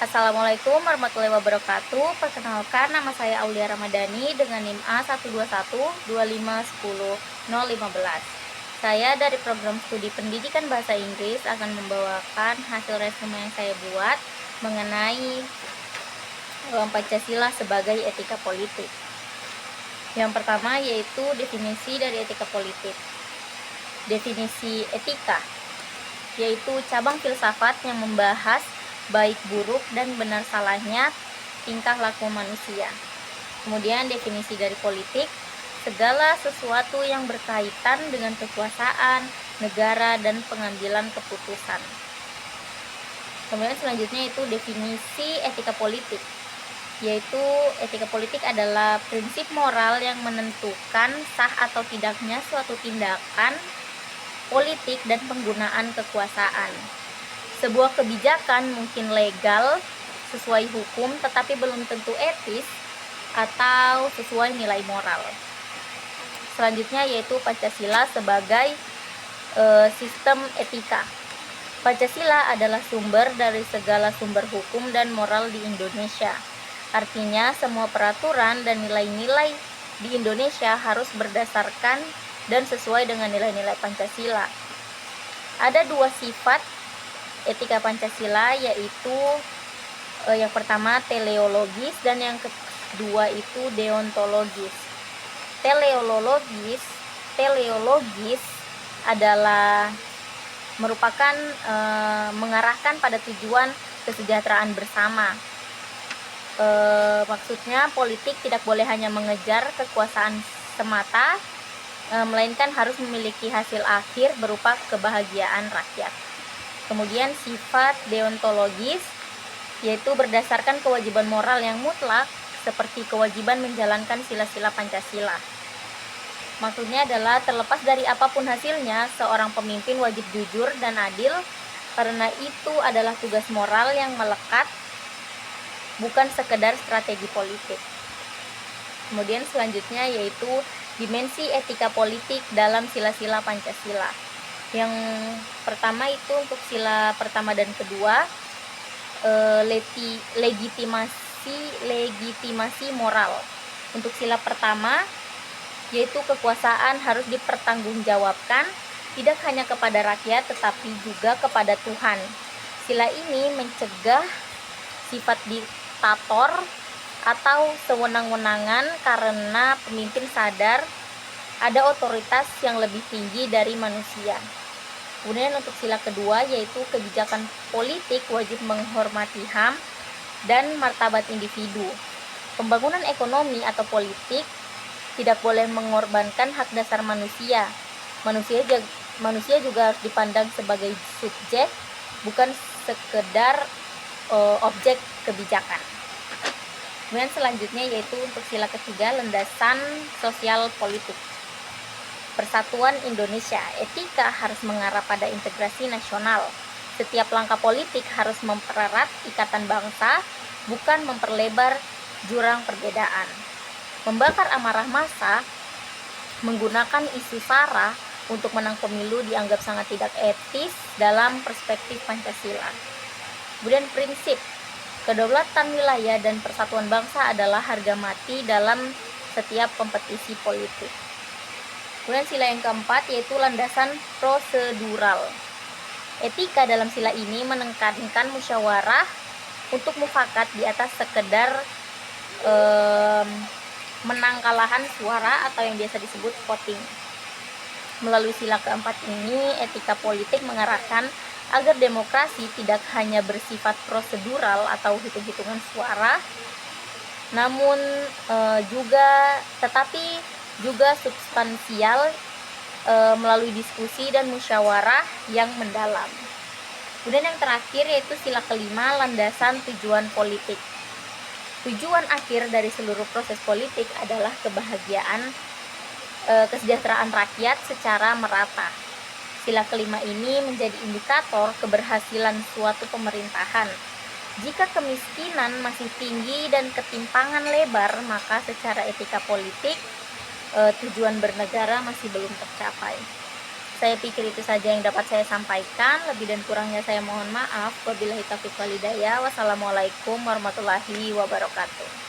Assalamualaikum warahmatullahi wabarakatuh. Perkenalkan, nama saya Aulia Ramadhani dengan NIM A1212510-015. Saya dari program studi pendidikan bahasa Inggris akan membawakan hasil resume yang saya buat mengenai Pancasila sebagai etika politik. Yang pertama yaitu definisi dari etika politik. Definisi etika yaitu cabang filsafat yang membahas baik buruk dan benar salahnya tingkah laku manusia. Kemudian definisi dari politik, segala sesuatu yang berkaitan dengan kekuasaan, negara, dan pengambilan keputusan. Kemudian selanjutnya itu definisi etika politik, yaitu etika politik adalah prinsip moral yang menentukan sah atau tidaknya suatu tindakan politik dan penggunaan kekuasaan. Sebuah kebijakan mungkin legal, sesuai hukum, tetapi belum tentu etis atau sesuai nilai moral. Selanjutnya yaitu Pancasila sebagai sistem etika. Pancasila adalah sumber dari segala sumber hukum dan moral di Indonesia. Artinya semua peraturan dan nilai-nilai di Indonesia harus berdasarkan dan sesuai dengan nilai-nilai Pancasila. Ada dua sifat etika Pancasila, yaitu yang pertama teleologis dan yang kedua itu deontologis. Teleologis adalah merupakan mengarahkan pada tujuan kesejahteraan bersama. Maksudnya politik tidak boleh hanya mengejar kekuasaan semata, melainkan harus memiliki hasil akhir berupa kebahagiaan rakyat. Kemudian sifat deontologis yaitu berdasarkan kewajiban moral yang mutlak seperti kewajiban menjalankan sila-sila Pancasila. Maksudnya adalah terlepas dari apapun hasilnya, seorang pemimpin wajib jujur dan adil karena itu adalah tugas moral yang melekat, bukan sekedar strategi politik. Kemudian selanjutnya yaitu dimensi etika politik dalam sila-sila Pancasila. Yang pertama itu untuk sila pertama dan kedua, legitimasi moral. Untuk sila pertama yaitu kekuasaan harus dipertanggungjawabkan tidak hanya kepada rakyat tetapi juga kepada Tuhan. Sila ini mencegah sifat diktator atau sewenang-wenangan karena pemimpin sadar ada otoritas yang lebih tinggi dari manusia. Kemudian untuk sila kedua yaitu kebijakan politik wajib menghormati HAM dan martabat individu. Pembangunan ekonomi atau politik tidak boleh mengorbankan hak dasar manusia. Manusia juga harus dipandang sebagai subjek, bukan sekedar objek kebijakan. Kemudian selanjutnya yaitu untuk sila ketiga, landasan sosial politik. Persatuan Indonesia, etika harus mengarah pada integrasi nasional. Setiap langkah politik harus mempererat ikatan bangsa, bukan memperlebar jurang perbedaan. Membakar amarah massa, menggunakan isu SARA untuk menang pemilu dianggap sangat tidak etis dalam perspektif Pancasila. Kemudian prinsip kedaulatan wilayah dan persatuan bangsa adalah harga mati dalam setiap kompetisi politik. Kemudian sila yang keempat yaitu landasan prosedural. Etika dalam sila ini menekankan musyawarah untuk mufakat di atas sekedar menang kalahan suara atau yang biasa disebut voting. Melalui sila keempat ini, etika politik mengarahkan agar demokrasi tidak hanya bersifat prosedural atau hitung-hitungan suara, namun juga substansial melalui diskusi dan musyawarah yang mendalam. Kemudian yang terakhir yaitu sila kelima, landasan tujuan politik. Tujuan akhir dari seluruh proses politik adalah kebahagiaan, kesejahteraan rakyat secara merata. Sila kelima ini menjadi indikator keberhasilan suatu pemerintahan. Jika kemiskinan masih tinggi dan ketimpangan lebar, maka secara etika politik tujuan bernegara masih belum tercapai. Saya pikir itu saja yang dapat saya sampaikan. Lebih dan kurangnya saya mohon maaf. Wabillahi taufiq wal hidayah. Wassalamualaikum warahmatullahi wabarakatuh.